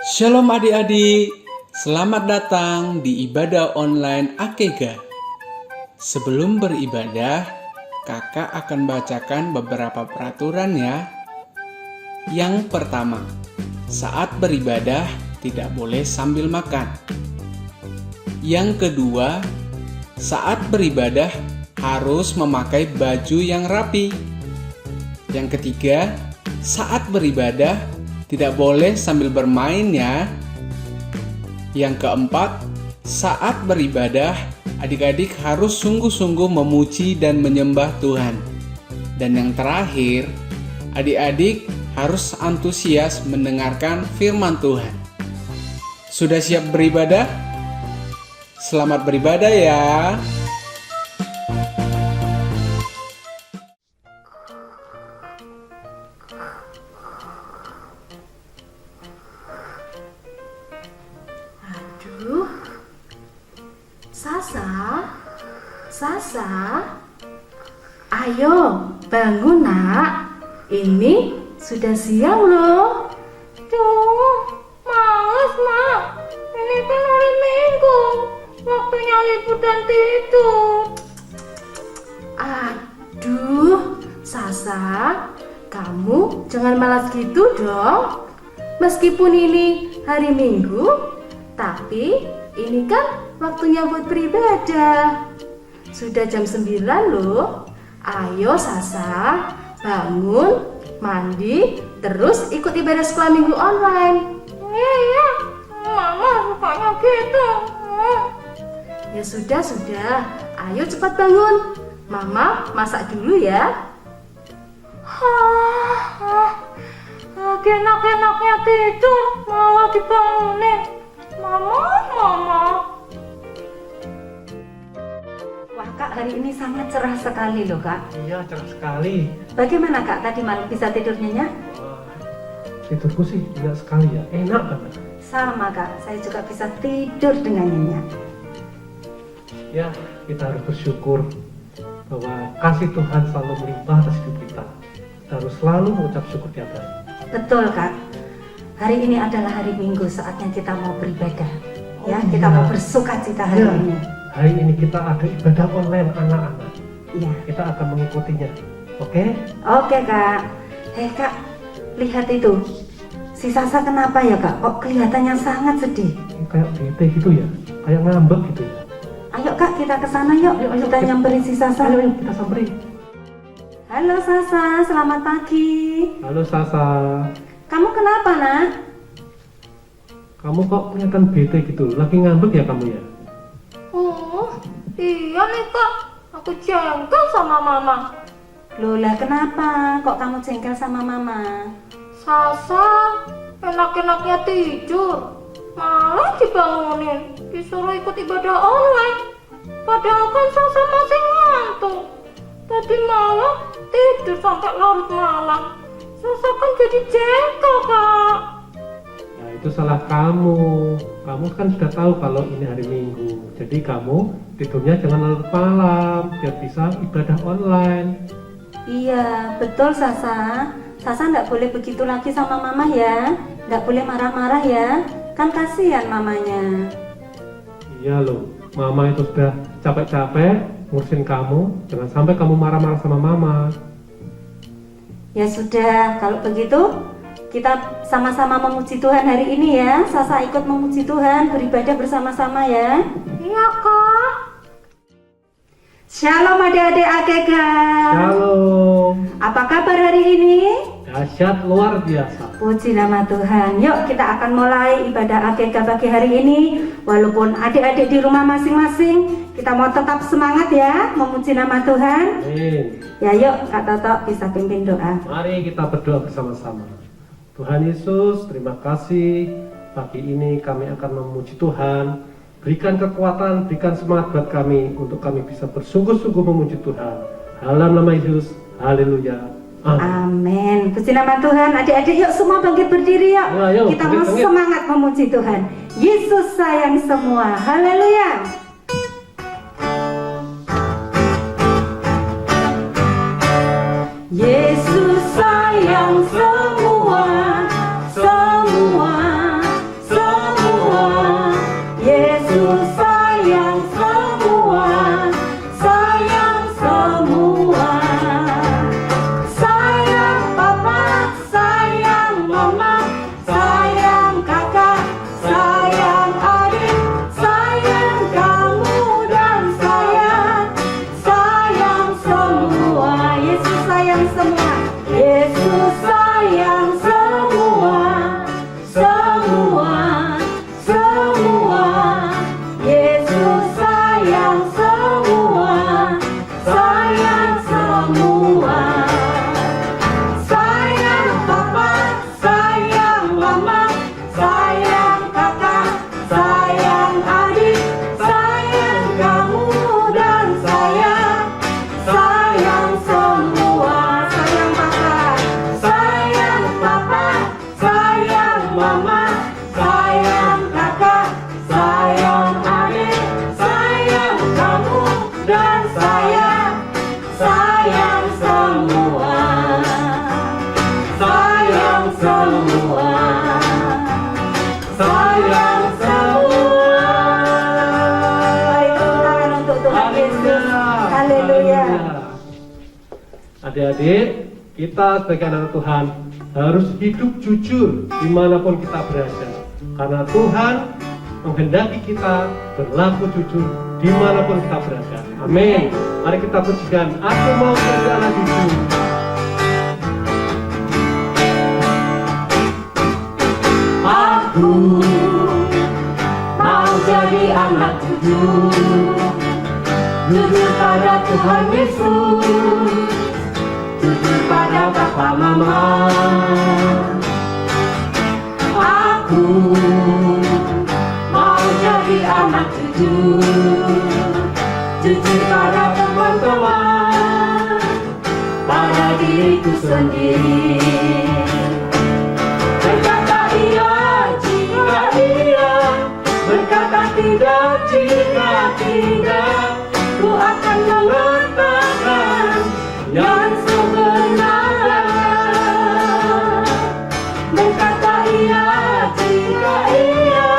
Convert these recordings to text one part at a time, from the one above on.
Shalom adik-adik, selamat datang di ibadah online Akega. Sebelum beribadah, kakak akan bacakan beberapa peraturan ya. Yang pertama, saat beribadah tidak boleh sambil makan. Yang kedua, saat beribadah harus memakai baju yang rapi. Yang ketiga, saat beribadah tidak boleh sambil bermain ya. Yang keempat, saat beribadah, adik-adik harus sungguh-sungguh memuji dan menyembah Tuhan. Dan yang terakhir, adik-adik harus antusias mendengarkan firman Tuhan. Sudah siap beribadah? Selamat beribadah ya. Aduh, Sasa, ayo bangun nak, ini sudah siang loh. Duh, males mak, ini kan hari Minggu, waktunya libur dan tidur. Aduh, Sasa, kamu jangan malas gitu dong. Meskipun ini hari Minggu, tapi ini kan waktunya buat beribadah. Sudah jam 9 loh. Ayo Sasa, bangun, mandi, terus ikut ibadah sekolah minggu online. Iya, mama sukanya gitu. Ya sudah. Ayo cepat bangun. Mama masak dulu ya. Lagi enak-enaknya tidur, malah dibangunin. Mama. Wah kak, hari ini sangat cerah sekali loh kak. Iya, cerah sekali. Bagaimana kak tadi malam bisa tidur nyenyak? Tidurku sih nyenyak sekali ya, enak banget. Sama kak, saya juga bisa tidur dengan nyenyak. Ya, kita harus bersyukur bahwa kasih Tuhan selalu melimpah atas hidup kita. Kita harus selalu mengucap syukur tiap hari. Betul kak, hari ini adalah hari Minggu, saatnya kita mau beribadah. Ya, Oh, kita iya. mau bersuka-cita hari Ya, ini. hari ini kita ada ibadah online anak-anak. Iya. Kita akan mengikutinya. Oke? Oke kak. Kak, lihat itu. Si Sasa kenapa ya kak? Kok kelihatannya sangat sedih? Ini kayak bete gitu ya, kayak ngambek gitu ya. Ayo kak, kita ke sana yuk. Ayo, Kita nyamperin si Sasa. Ayo, kita samperin. Halo Sasa, selamat pagi. Halo Sasa, Kamu kenapa nak? kamu kok kelihatan bete gitu? Lagi ngambek ya kamu ya? Oh, iya nih kak, aku jengkel sama mama. Lola, kenapa? Kok kamu jengkel sama mama? Sasa, enak-enaknya tidur, malah dibangunin, disuruh ikut ibadah online. Padahal kan Sasa masih ngantuk. Tadi malah tidur sampai larut malam. Sasa kan jadi jengkel kak. Nah, itu salah kamu. Kamu kan sudah tahu kalau ini hari Minggu. Jadi kamu tidurnya jangan larut malam, biar bisa ibadah online. Iya, betul Sasa. Sasa nggak boleh begitu lagi sama mama ya. Nggak boleh marah-marah ya. Kan kasihan mamanya. Iya loh, mama itu sudah capek-capek ngurusin kamu. Jangan sampai kamu marah-marah sama mama. Ya sudah, kalau begitu kita sama-sama memuji Tuhan hari ini ya. Sasa ikut memuji Tuhan, beribadah bersama-sama ya. Iya kak. Shalom adik-adik Akega. Shalom. Apa kabar hari ini? Dahsyat luar biasa. Puji nama Tuhan. Yuk kita akan mulai ibadah Akega pagi hari ini. Walaupun adik-adik di rumah masing-masing, kita mau tetap semangat ya memuji nama Tuhan. Amin. Ya yuk Kak Toto bisa pimpin doa. Mari kita berdoa bersama-sama. Tuhan Yesus, terima kasih. Pagi ini kami akan memuji Tuhan. Berikan kekuatan, berikan semangat buat kami untuk kami bisa bersungguh-sungguh memuji Tuhan. Dalam nama Yesus, haleluya. Amin. Amin. Puji nama Tuhan. Adik-adik yuk semua bangkit berdiri yuk. Ya, yuk, Kita mau bangkit. semangat memuji Tuhan. Yesus sayang semua. Haleluya. Yesus sayang semua, semua, mama, sayang kakak, sayang adik, sayang kamu dan sayang semua, sayang semua, sayang semua. Mari tepuk tangan untuk Tuhan Yesus. Haleluya. Adik-adik, kita sebagai anak Tuhan harus hidup jujur dimanapun kita berada, karena Tuhan menghendaki kita berlaku jujur dimanapun kita berada. Amin. Mari kita pujikan, aku mau jadi anak jujur. Aku mau jadi anak jujur, jujur pada Tuhan Yesus, jujur pada Papa Mama. Aku mau jadi anak jujur, jujur pada teman-teman, pada diriku sendiri. Berkata iya jika iya, berkata tidak jika tidak, ku akan mengatakan yang sebenarnya. Berkata iya jika iya,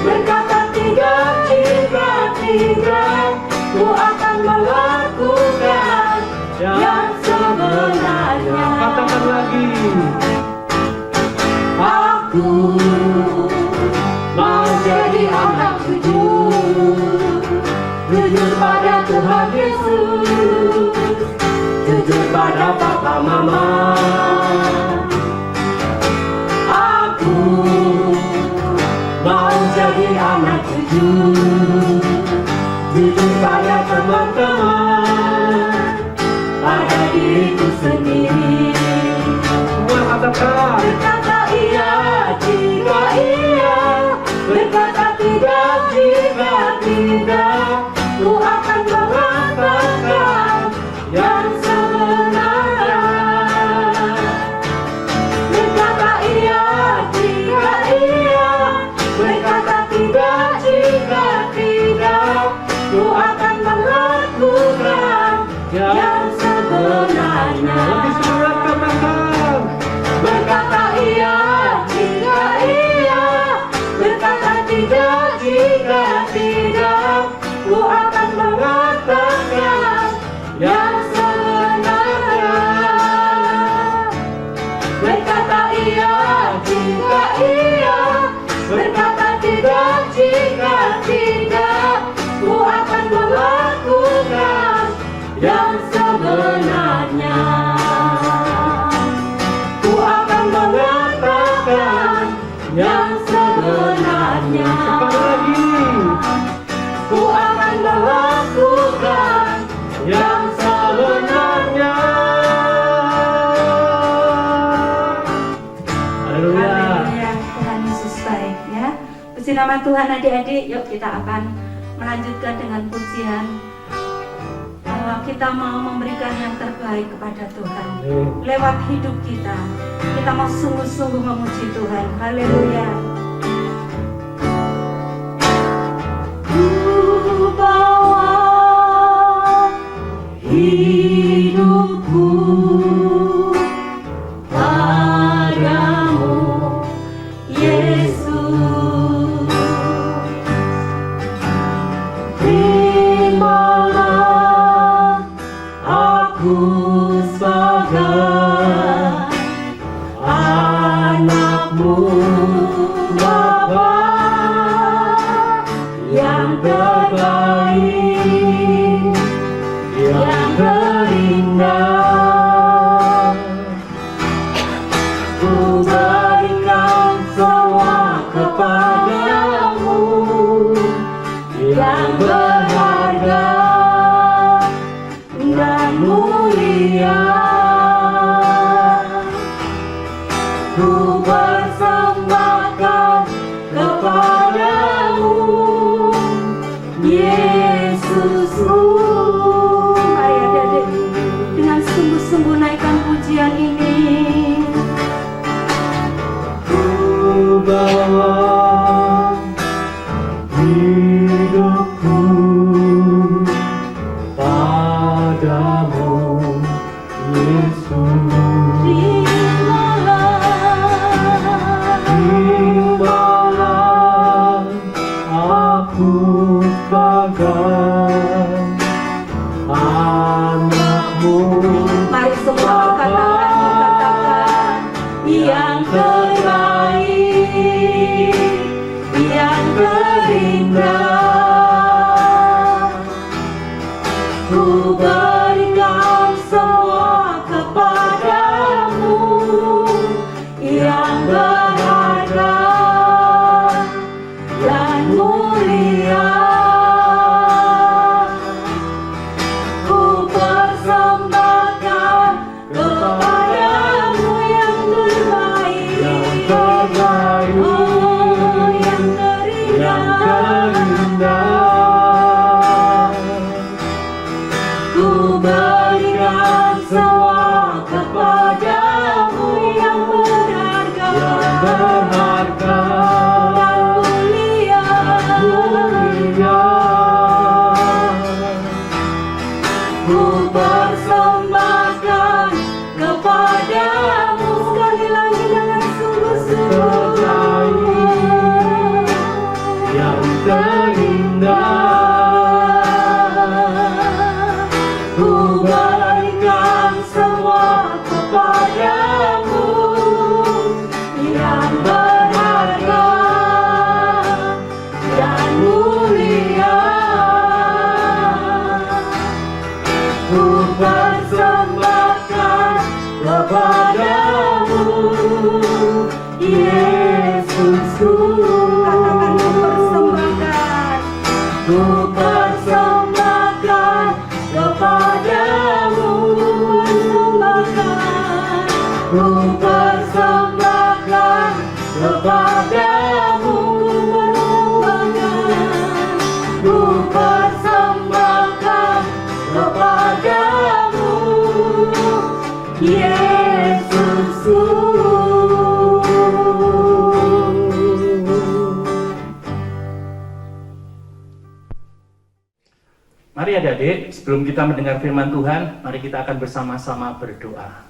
berkata tidak jika tidak, ku akan melakukan yang sebenarnya. Katakan lagi. Aku mau jadi anak jujur, jujur pada Tuhan Yesus, jujur pada Papa Mama. Aku mau jadi anak jujur, jujur pada teman-teman, pada diriku sendiri. Semua katakan. Berkata iya jika iya, berkata tidak jika tidak, ku akan mengatakan yang sebenarnya. Berkata iya jika iya, berkata tidak jika tidak, ku akan melakukan yang sebenarnya. Lebih semangat katakan. Berkata iya jika iya, berkata tidak jika tidak, ku akan mengatakan yang sebenarnya. Berkata iya jika iya, berkata tidak jika tidak, ku akan melakukan yang sebenarnya. Ku akan mengatakan yang sebenarnya. Sekali lagi. Ku akan melakukan yang sebenarnya. Haleluya. Haleluya. Tuhan Yesus baik ya. Puji nama Tuhan adik-adik. Yuk kita akan melanjutkan dengan pujian. Kita mau memberikan yang terbaik kepada Tuhan lewat hidup kita. Kita mau sungguh-sungguh memuji Tuhan. Haleluya. Ku bawa hidupku padamu, Yesus. Terimalah aku sebagai anakmu, Bapa yang terbaik, yang terindah. Ku berikan semua kepadamu yang berharga dan mulia. Ku persembahkan kepadamu, Yesus Terimalah hidupku padamu, Yesus. Terimalah aku sebagai anakmu. Mari semua katakan yang terbaik, yang terindah. Ku berikan semua kepadamu yang berharga dan mulia. Ku persembahkan kepadamu yang terbaik, oh yang terindah. Ku berikan semua kepadamu yang berharga dan mulia. Ku persembahkan kepadamu, sekali lagi dengan sungguh-sungguh, Yang terindah. ku berikan semua kepadamu yang berharga dan mulia. Ku persembahkan kepadamu, Yesusku. Katakan ku persembahkan. Ku persembahkan kepadamu, persembahkan. Ku persembahkan kepadamu, persembahkan. Ku persembahkan kepadamu, Yesusku. Mari adik-adik, sebelum kita mendengar firman Tuhan, mari kita akan bersama-sama berdoa.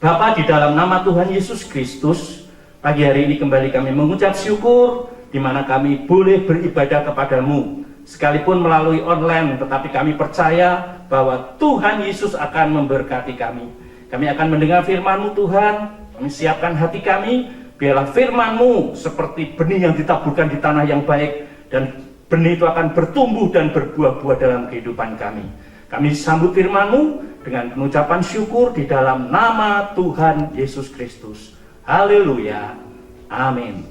Bapa, di dalam nama Tuhan Yesus Kristus, pagi hari ini kembali kami mengucap syukur, di mana kami boleh beribadah kepadamu. Sekalipun melalui online, tetapi kami percaya bahwa Tuhan Yesus akan memberkati kami. Kami akan mendengar firman-Mu Tuhan, kami siapkan hati kami, biarlah firman-Mu seperti benih yang ditaburkan di tanah yang baik, dan benih itu akan bertumbuh dan berbuah-buah dalam kehidupan kami. Kami sambut firman-Mu dengan pengucapan syukur di dalam nama Tuhan Yesus Kristus. Haleluya. Amin.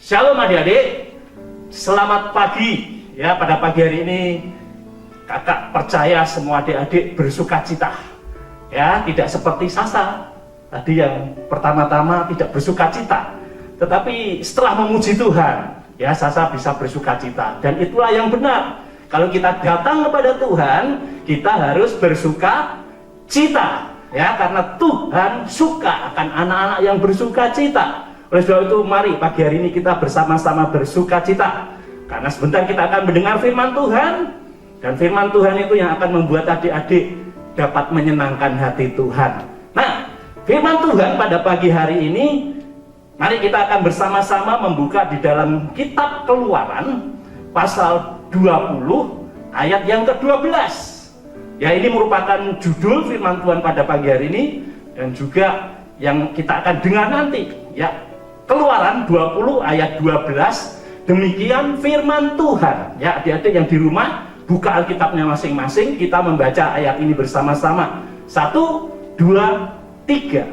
Shalom adik-adik. Selamat pagi. Ya, pada pagi hari ini kakak percaya semua adik-adik bersukacita. Ya, tidak seperti Sasa tadi yang pertama-tama tidak bersukacita. Tetapi setelah memuji Tuhan, ya, Sasa bisa bersukacita, dan itulah yang benar. Kalau kita datang kepada Tuhan, kita harus bersukacita, ya, karena Tuhan suka akan anak-anak yang bersukacita. Oleh sebab itu, mari pagi hari ini kita bersama-sama bersukacita, karena sebentar kita akan mendengar firman Tuhan, dan firman Tuhan itu yang akan membuat adik-adik dapat menyenangkan hati Tuhan. Nah, firman Tuhan pada pagi hari ini, mari kita akan bersama-sama membuka di dalam kitab Keluaran pasal 20 ayat yang ke-12. Ya, ini merupakan judul firman Tuhan pada pagi hari ini, dan juga yang kita akan dengar nanti. Ya, Keluaran 20 ayat 12, demikian firman Tuhan. Ya, adik-adik yang di rumah, buka Alkitabnya masing-masing, kita membaca ayat ini bersama-sama. 1, 2, 3.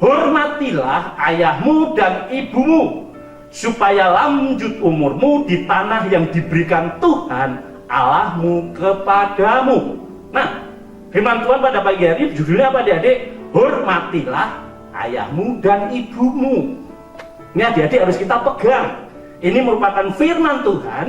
Hormatilah ayahmu dan ibumu, supaya lanjut umurmu di tanah yang diberikan Tuhan Allahmu kepadamu. Nah, firman Tuhan pada pagi hari judulnya apa adik-adik? Hormatilah ayahmu dan ibumu. Ini adik-adik harus kita pegang. Ini merupakan firman Tuhan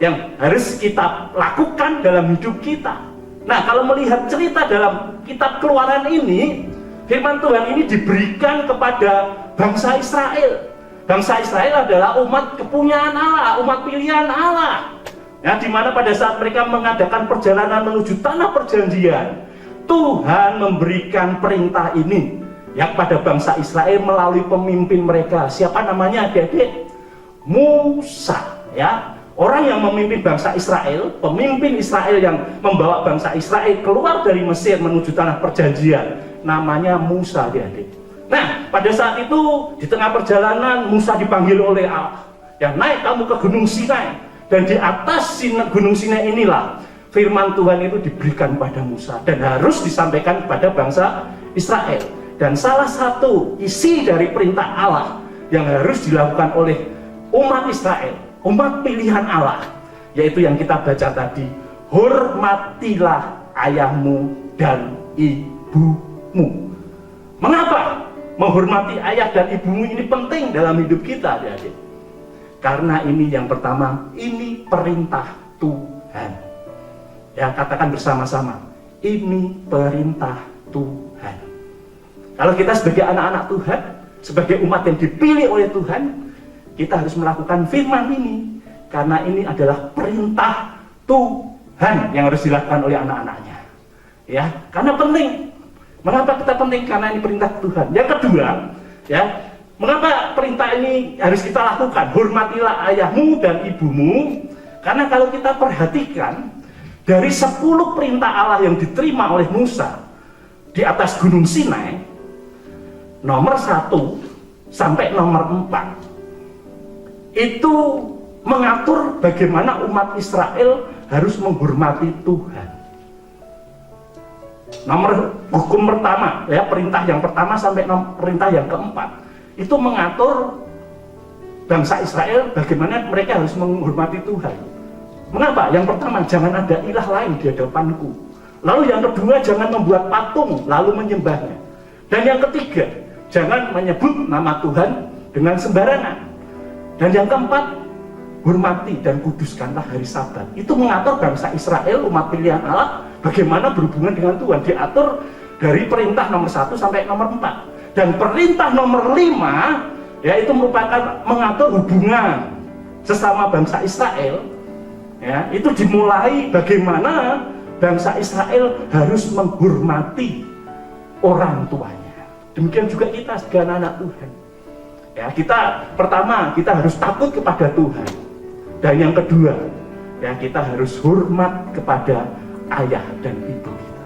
yang harus kita lakukan dalam hidup kita. Nah, kalau melihat cerita dalam kitab Keluaran ini, firman Tuhan ini diberikan kepada bangsa Israel. bangsa Israel adalah umat kepunyaan Allah, umat pilihan Allah. Ya, di mana pada saat mereka mengadakan perjalanan menuju tanah perjanjian, Tuhan memberikan perintah ini ya kepada bangsa Israel melalui pemimpin mereka. Siapa namanya, adik-adik? Musa, ya. Orang yang memimpin bangsa Israel, pemimpin Israel yang membawa bangsa Israel keluar dari Mesir menuju tanah perjanjian, namanya Musa, adik-adik. Nah, pada saat itu di tengah perjalanan Musa dipanggil oleh Allah, ya, naik kamu ke Gunung Sinai. Dan di atas Gunung Sinai inilah firman Tuhan itu diberikan pada Musa dan harus disampaikan kepada bangsa Israel. Dan salah satu isi dari perintah Allah yang harus dilakukan oleh umat Israel, umat pilihan Allah, yaitu yang kita baca tadi, hormatilah ayahmu dan ibumu. Mengapa menghormati ayah dan ibumu ini penting dalam hidup kita, adik-adik? Karena ini yang pertama, ini perintah Tuhan. Ya, katakan bersama-sama, ini perintah Tuhan. Kalau kita sebagai anak-anak Tuhan, sebagai umat yang dipilih oleh Tuhan, kita harus melakukan firman ini. Karena ini adalah perintah Tuhan yang harus dilakukan oleh anak-anaknya. Ya, karena penting. Mengapa kita penting? Karena ini perintah Tuhan. Yang kedua, ya, mengapa perintah ini harus kita lakukan? Hormatilah ayahmu dan ibumu. Karena kalau kita perhatikan, dari 10 perintah Allah yang diterima oleh Musa di atas Gunung Sinai, nomor 1 sampai nomor 4 itu mengatur bagaimana umat Israel harus menghormati Tuhan. Nomor hukum pertama, ya, perintah yang pertama sampai perintah yang keempat itu mengatur bangsa Israel bagaimana mereka harus menghormati Tuhan. Mengapa? Yang pertama, jangan ada ilah lain di hadapanku. Lalu yang kedua, jangan membuat patung lalu menyembahnya. Dan yang ketiga, jangan menyebut nama Tuhan dengan sembarangan. Dan yang keempat, hormati dan kuduskanlah hari Sabat. Itu mengatur bangsa Israel, umat pilihan Allah, bagaimana berhubungan dengan Tuhan. Diatur dari perintah nomor 1 sampai nomor 4. Dan perintah nomor 5, yaitu merupakan mengatur hubungan sesama bangsa Israel. Ya, itu dimulai bagaimana bangsa Israel harus menghormati orang tuanya. Demikian juga kita sebagai anak Tuhan. Ya, kita pertama kita harus takut kepada Tuhan. Dan yang kedua, ya, kita harus hormat kepada ayah dan ibu kita.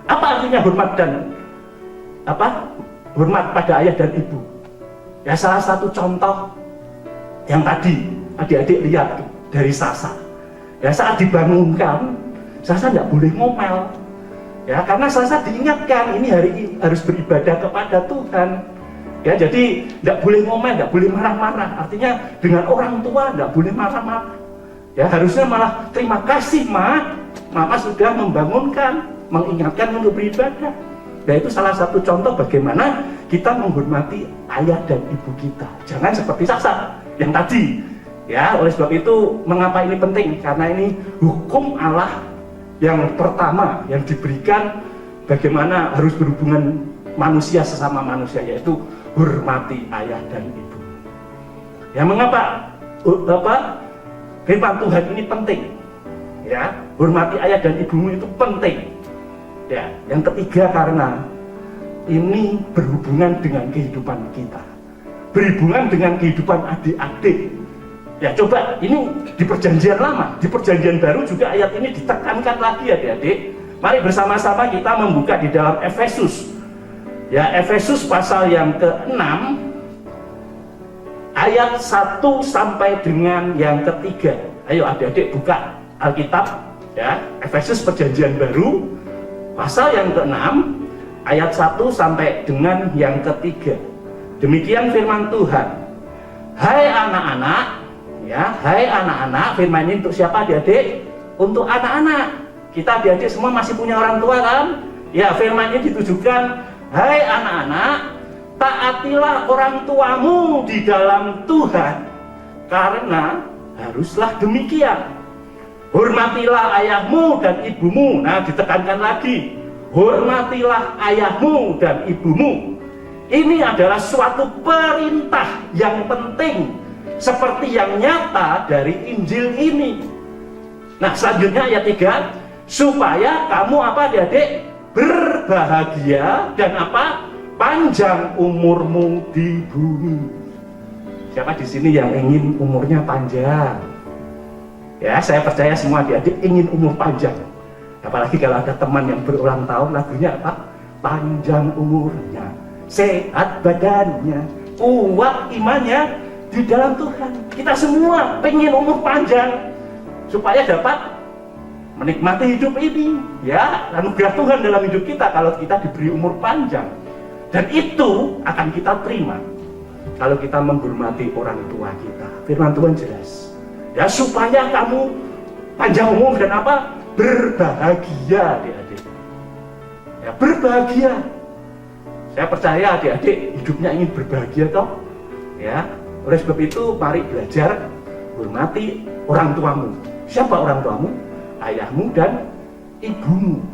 Apa artinya hormat dan hormat pada ayah dan ibu? Ya, salah satu contoh yang tadi adik-adik lihat dari Sasa. Ya, saat dibangunkan, Sasa tidak boleh ngomel. Ya, karena Sasa diingatkan ini hari ini harus beribadah kepada Tuhan. Ya, jadi tidak boleh ngomel, tidak boleh marah-marah. Artinya dengan orang tua tidak boleh marah-marah. Ya, harusnya malah terima kasih, Ma. Mama sudah membangunkan, mengingatkan untuk beribadah. Nah, itu salah satu contoh bagaimana kita menghormati ayah dan ibu kita. Jangan seperti Sasa yang tadi. Ya, oleh sebab itu mengapa ini penting? Karena ini hukum Allah yang pertama yang diberikan bagaimana harus berhubungan manusia sesama manusia, yaitu hormati ayah dan ibu. Ya, mengapa firman Tuhan ini penting? Ya, hormati ayah dan ibumu itu penting. Ya, yang ketiga karena ini berhubungan dengan kehidupan kita, berhubungan dengan kehidupan adik-adik. Ya, coba ini di perjanjian lama, di perjanjian baru juga ayat ini ditekankan lagi, adik-adik. Mari bersama-sama kita membuka di dalam Efesus. Ya, Efesus pasal yang ke-6 ayat 1 sampai dengan yang ketiga. Ayo adik-adik buka Alkitab, ya, Efesus perjanjian baru pasal yang ke-6 ayat 1 sampai dengan yang ketiga. Demikian firman Tuhan. Hai anak-anak, ya, hai anak-anak, firman ini untuk siapa, adik-adik? Untuk anak-anak. Kita adik-adik semua masih punya orang tua, kan? Ya, firman ini ditujukan, hai anak-anak, taatilah orang tuamu di dalam Tuhan, karena haruslah demikian. Hormatilah ayahmu dan ibumu. Nah, ditekankan lagi, hormatilah ayahmu dan ibumu, Ini adalah suatu perintah yang penting, seperti yang nyata dari Injil ini. Nah, selanjutnya ayat 3, supaya kamu apa adik-adik? Berbahagia dan apa? Panjang umurmu di bumi. Siapa di sini yang ingin umurnya panjang? Ya, saya percaya semua adik-adik ingin umur panjang. Apalagi kalau ada teman yang berulang tahun, lagunya apa? Panjang umurnya, sehat badannya, kuat imannya di dalam Tuhan. Kita semua pengen umur panjang supaya dapat menikmati hidup ini, ya, anugerah Tuhan dalam hidup kita kalau kita diberi umur panjang. Dan itu akan kita terima kalau kita menghormati orang tua kita. Firman Tuhan jelas, ya, supaya kamu panjang umur dan apa? Berbahagia, adik-adik. Ya, berbahagia. Saya percaya adik-adik hidupnya ingin berbahagia toh, ya. Oleh sebab itu mari belajar hormati orang tuamu. Siapa orang tuamu? Ayahmu dan ibumu.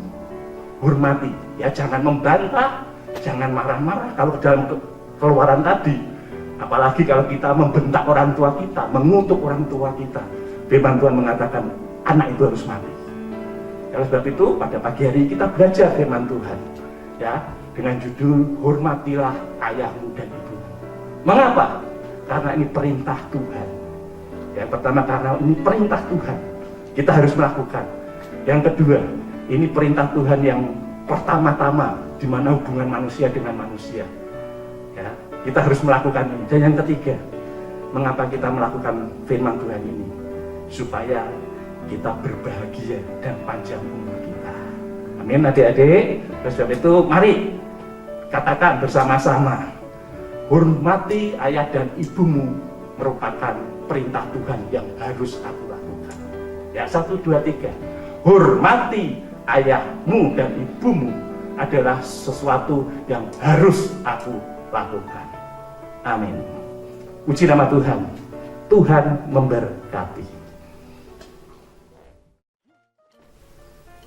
Hormati, ya, jangan membantah, jangan marah-marah kalau dalam keluaran tadi. Apalagi kalau kita membentak orang tua kita, mengutuk orang tua kita. Firman Tuhan mengatakan anak itu harus mati. Oleh sebab itu pada pagi hari kita belajar firman Tuhan, ya, dengan judul hormatilah ayahmu dan ibumu. Mengapa? Karena ini perintah Tuhan. Yang pertama karena ini perintah Tuhan, kita harus melakukan. Yang kedua, ini perintah Tuhan yang pertama-tama di mana hubungan manusia dengan manusia. Ya, kita harus melakukan ini. Dan yang ketiga, mengapa kita melakukan firman Tuhan ini? Supaya kita berbahagia dan panjang umur kita. Amin adik-adik. Oleh sebab itu mari katakan bersama-sama, hormati ayah dan ibumu merupakan perintah Tuhan yang harus aku lakukan. Ya, 1, 2, 3. Hormati ayahmu dan ibumu adalah sesuatu yang harus aku lakukan. Amin. Puji nama Tuhan. Tuhan memberkati.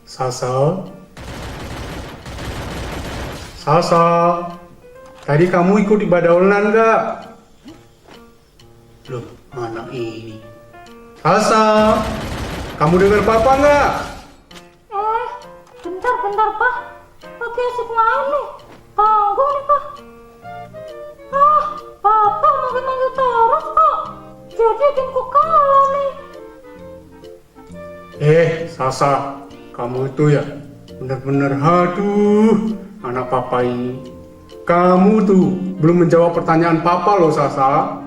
Sasa, tadi kamu ikut ibadah online enggak? Loh, mana ini? Sasa, kamu dengar papa enggak? Bentar, Pak. Lagi asik main nih. Tanggung nih, Pak. Papa manggil-manggil terus kok. Jadi timku kalah nih. Sasa, kamu itu ya benar-benar aduh, anak papa ini. Kamu tuh belum menjawab pertanyaan papa loh, Sasa.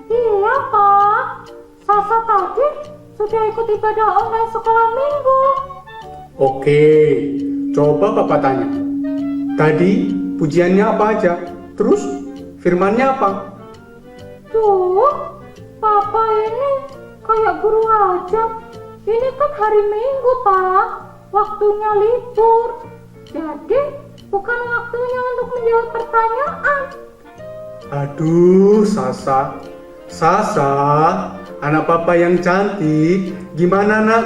Iya, Pak. Sasa tadi sudah ikut ibadah online sekolah minggu. Oke, coba papa tanya. Tadi pujiannya apa aja? Terus firmannya apa? Tuh, Papa ini kayak guru aja. Ini kan hari Minggu, Pak. Waktunya libur. Jadi, bukan waktunya untuk menjawab pertanyaan. Aduh, Sasa, anak papa yang cantik. Gimana nak?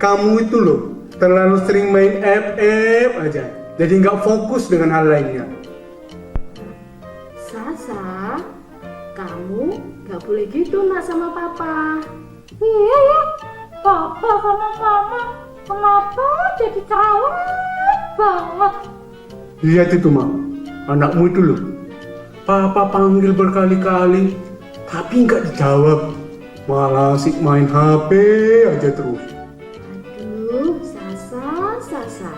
Kamu itu loh terlalu sering main FF aja. Jadi nggak fokus dengan hal lainnya. Sasa, kamu gak boleh gitu nak sama papa. Iya ya, Papa sama Mama kenapa jadi cerewet banget? Lihat itu, Mak. Anakmu itu loh. Papa panggil berkali-kali, tapi nggak dijawab. Malah asik main HP aja terus. Aduh, Sasa.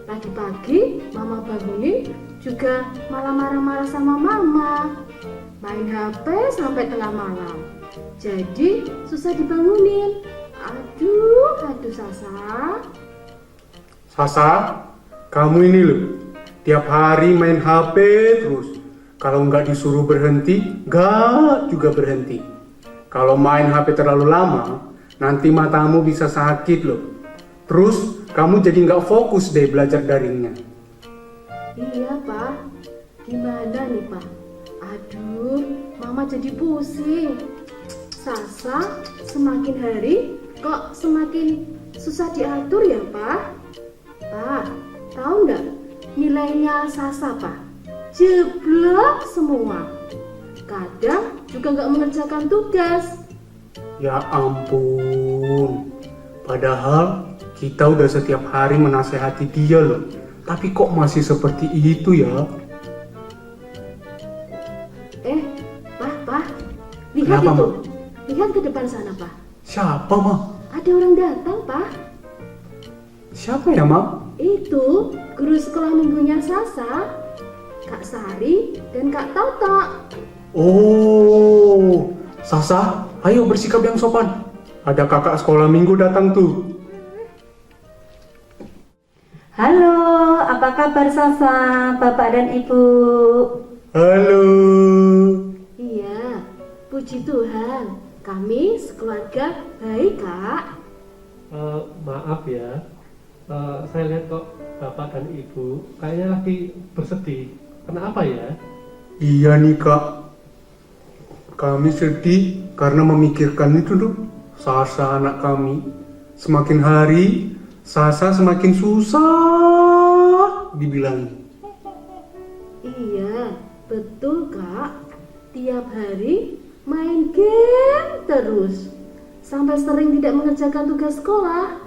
Pagi-pagi Mama bangunin juga malah marah-marah sama Mama. Main HP sampai tengah malam. Jadi susah dibangunin. Aduh Sasa. Sasa, kamu ini loh, tiap hari main HP terus. Kalau nggak disuruh berhenti, nggak juga berhenti. Kalau main HP terlalu lama, nanti matamu bisa sakit loh. Terus kamu jadi nggak fokus deh belajar daringnya. Iya Pak, gimana nih Pak? Aduh, Mama jadi pusing. Sasa semakin hari kok semakin susah diatur ya Pak? Pak, tahu nggak nilainya Sasa Pak? jeblok semua. Kadang juga nggak mengerjakan tugas. Ya ampun. Padahal kita udah setiap hari menasehati dia loh. Tapi kok masih seperti itu ya? Pak, lihat Kenapa, itu. Ma? Lihat ke depan sana, Pak. Siapa, Ma? Ada orang datang, Pak. Siapa ya, Ma? Itu guru sekolah minggunya Sasa, Kak Sari, dan Kak Toto. Oh, Sasa, ayo bersikap yang sopan. Ada kakak sekolah minggu datang tuh. Halo, apa kabar Sasa, Bapak dan Ibu? Halo. Iya, puji Tuhan. Kami sekeluarga baik, Kak. Maaf ya, saya lihat kok Bapak dan Ibu kayaknya lagi bersedih. Kenapa ya? Iya nih kak, kami sedih karena memikirkan itu loh, Sasa anak kami. Semakin hari, Sasa semakin susah dibilangin. Iya, betul, Kak. Tiap hari main game terus. Sampai sering tidak mengerjakan tugas sekolah.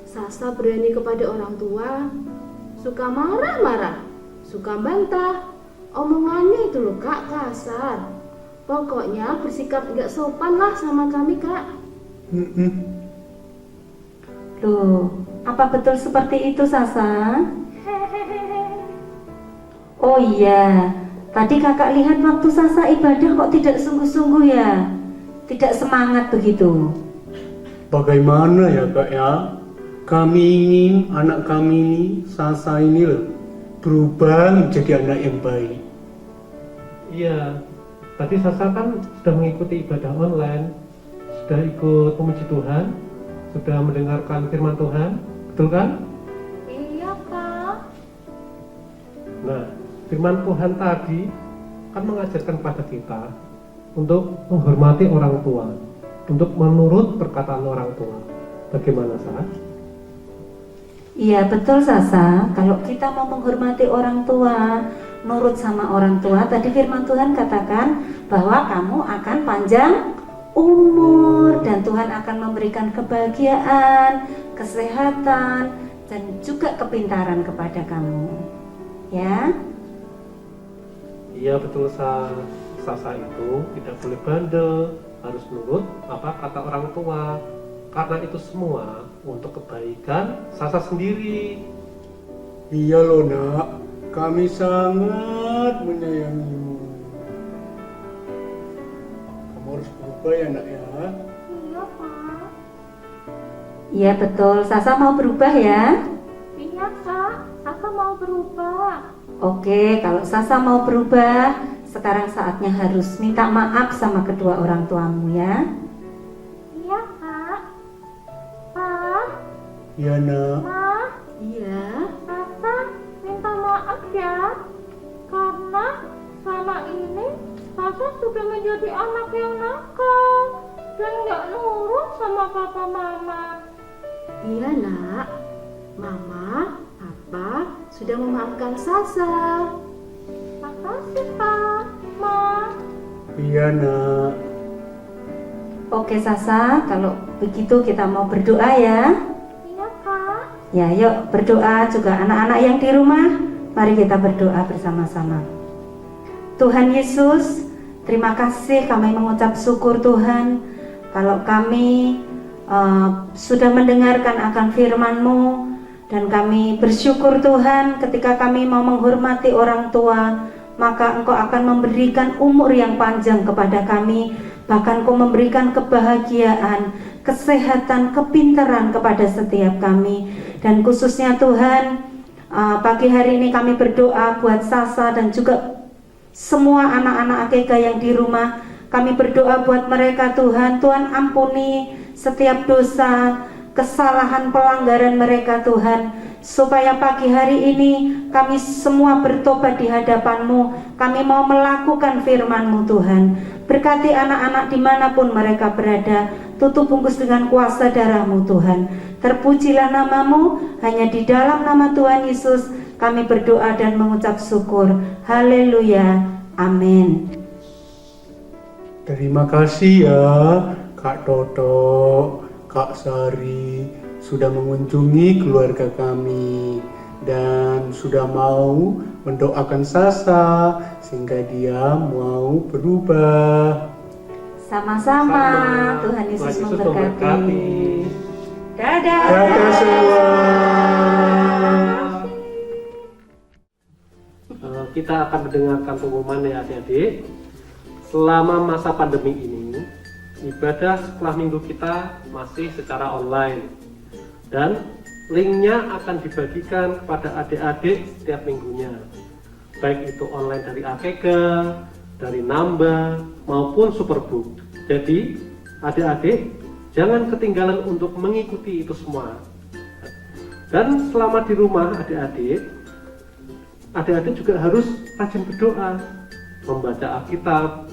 Sasa berani kepada orang tua, suka marah-marah, suka bantah. Omongannya itu loh, Kak, kasar. Pokoknya bersikap nggak sopan lah sama kami, Kak. Loh, apa betul seperti itu Sasa? Oh iya, tadi kakak lihat waktu Sasa ibadah kok tidak sungguh-sungguh ya? Tidak semangat begitu. Bagaimana ya kak ya? Kami ingin anak kami ini, Sasa ini loh, berubah menjadi anak yang baik. Iya, tadi Sasa kan sudah mengikuti ibadah online, sudah ikut memuji Tuhan, sudah mendengarkan firman Tuhan, betul kan? Iya, Kak. Nah, firman Tuhan tadi kan mengajarkan pada kita untuk menghormati orang tua, untuk menurut perkataan orang tua. Bagaimana, Sa? Iya betul Sasa, kalau kita mau menghormati orang tua, nurut sama orang tua, tadi firman Tuhan katakan bahwa kamu akan panjang umur dan Tuhan akan memberikan kebahagiaan, kesehatan, dan juga kepintaran kepada kamu. Ya? Iya betul, Sa. Sasa itu tidak boleh bandel, harus nurut apa kata orang tua. Karena itu semua untuk kebaikan Sasa sendiri. Iya loh nak, kami sangat menyayangimu. Kamu harus berubah ya nak ya. Iya, Pak. Iya betul, Sasa mau berubah ya? Iya, Kak. Aku mau berubah. Oke, kalau Sasa mau berubah, sekarang saatnya harus minta maaf sama kedua orang tuamu ya. Iya, Kak. Pak, Iya nak. Ma, Iya, Sasa minta maaf ya. Karena selama ini Sasa sudah menjadi anak yang nakal dan nggak nurut sama papa mama. iya nak. Mama, Papa sudah memaafkan Sasa. Makasih, Pak, Ma. Iya nak. Oke Sasa, kalau begitu kita mau berdoa ya. Iya, Kak. Ya yuk berdoa juga anak-anak yang di rumah. Mari kita berdoa bersama-sama. Tuhan Yesus, terima kasih kami mengucap syukur Tuhan. Kalau kami sudah mendengarkan akan firman-Mu, dan kami bersyukur Tuhan ketika kami mau menghormati orang tua, maka Engkau akan memberikan umur yang panjang kepada kami. Bahkan Engkau memberikan kebahagiaan, kesehatan, kepintaran kepada setiap kami. Dan khususnya Tuhan, pagi hari ini kami berdoa buat Sasa dan juga semua anak-anak AKK yang di rumah. Kami berdoa buat mereka Tuhan. Tuhan ampuni setiap dosa, kesalahan, pelanggaran mereka Tuhan, supaya pagi hari ini kami semua bertobat di hadapan-Mu. Kami mau melakukan firman-Mu Tuhan. Berkati anak-anak dimanapun mereka berada, tutup bungkus dengan kuasa darah-Mu Tuhan. Terpujilah nama-Mu, hanya di dalam nama Tuhan Yesus kami berdoa dan mengucap syukur. Haleluya. Amin. Terima kasih ya Kak Toto, Kak Sari sudah mengunjungi keluarga kami dan sudah mau mendoakan Sasa sehingga dia mau berubah. Sama-sama. Tuhan Yesus memberkati. Dadah. Dadah semua. Kita akan mendengarkan pengumuman ya adik-adik. Selama masa pandemi ini, ibadah sekolah minggu kita masih secara online. Dan linknya akan dibagikan kepada adik-adik setiap minggunya. Baik itu online dari AKG, dari Namba, maupun Superbook. Jadi, adik-adik jangan ketinggalan untuk mengikuti itu semua. Dan selama di rumah adik-adik juga harus rajin berdoa, membaca Alkitab,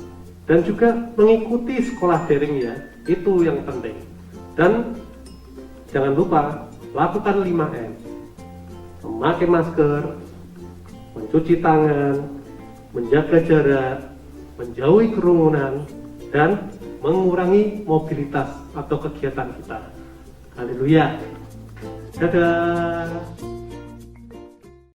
dan juga mengikuti sekolah daring ya, itu yang penting. Dan jangan lupa lakukan 5M, memakai masker, mencuci tangan, menjaga jarak, menjauhi kerumunan, dan mengurangi mobilitas atau kegiatan kita. Haleluya. Dadah.